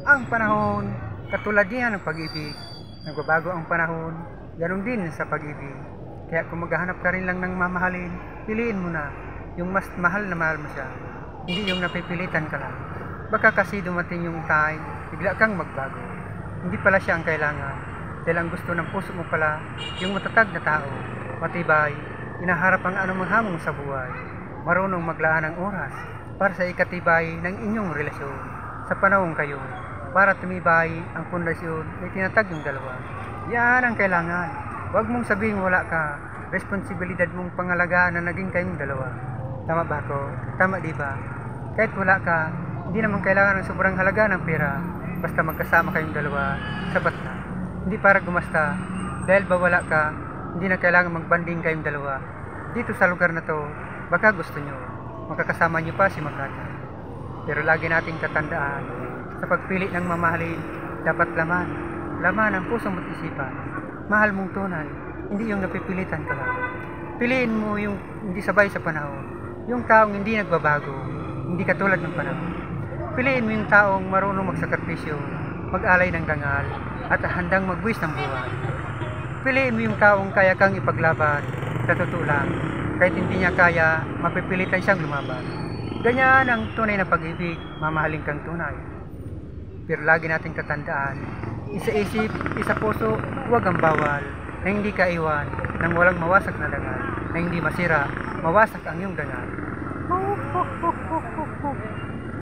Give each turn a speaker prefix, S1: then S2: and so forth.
S1: Ang panahon, katulad niya ng pag-ibig. Nagbabago ang panahon, ganun din sa pag-ibig. Kaya kung maghahanap ka rin lang ng mamahalin, piliin mo na yung mas mahal na mahal mo siya. Hindi yung napipilitan ka lang. Baka kasi dumating yung time, bigla kang magbago. Hindi pala siya ang kailangan. Dahil ang gusto ng puso mo pala, yung matatag na tao, matibay, inaharap ang anumang hamon sa buhay, marunong maglaan ng oras para sa ikatibay ng inyong relasyon sa panahong kayo, para tumibay ang pundasyon na itinatag yung dalawa. Yan ang kailangan. Huwag mong sabihin wala ka. Responsibilidad mong pangalagaan na naging kayong dalawa. Tama ba ako? Tama di ba? Kahit wala ka, hindi naman kailangan ng sobrang halaga ng pera. Basta magkasama kayong dalawa, sapat na. Hindi para gumasta. Dahil ba wala ka, hindi na kailangan magbanding kayong dalawa. Dito sa lugar na to, baka gusto nyo, makakasama nyo pa si Makata. Pero lagi nating tatandaan, sa pagpili ng mamahalin, dapat laman ang puso mo't isipan. Mahal mong tunay, hindi yung napipilitan ka lang. Piliin mo yung hindi sabay sa panahon, yung taong hindi nagbabago, hindi katulad ng panahon. Piliin mo yung taong marunong magsakripisyo, mag-alay ng dangal, at handang magbuwis ng buhay. Piliin mo yung taong kaya kang ipaglaban, sa totoo lang, kahit hindi niya kaya, mapipilitan siyang lumaban. Ganyan ang tunay na pag-ibig, mamahalin kang tunay. Pero lagi nating tatandaan, isa isip, isa puso, huwag ang bawal, na hindi ka iwan, nang walang mawasak na dangal, na hindi masira, mawasak ang iyong dangal.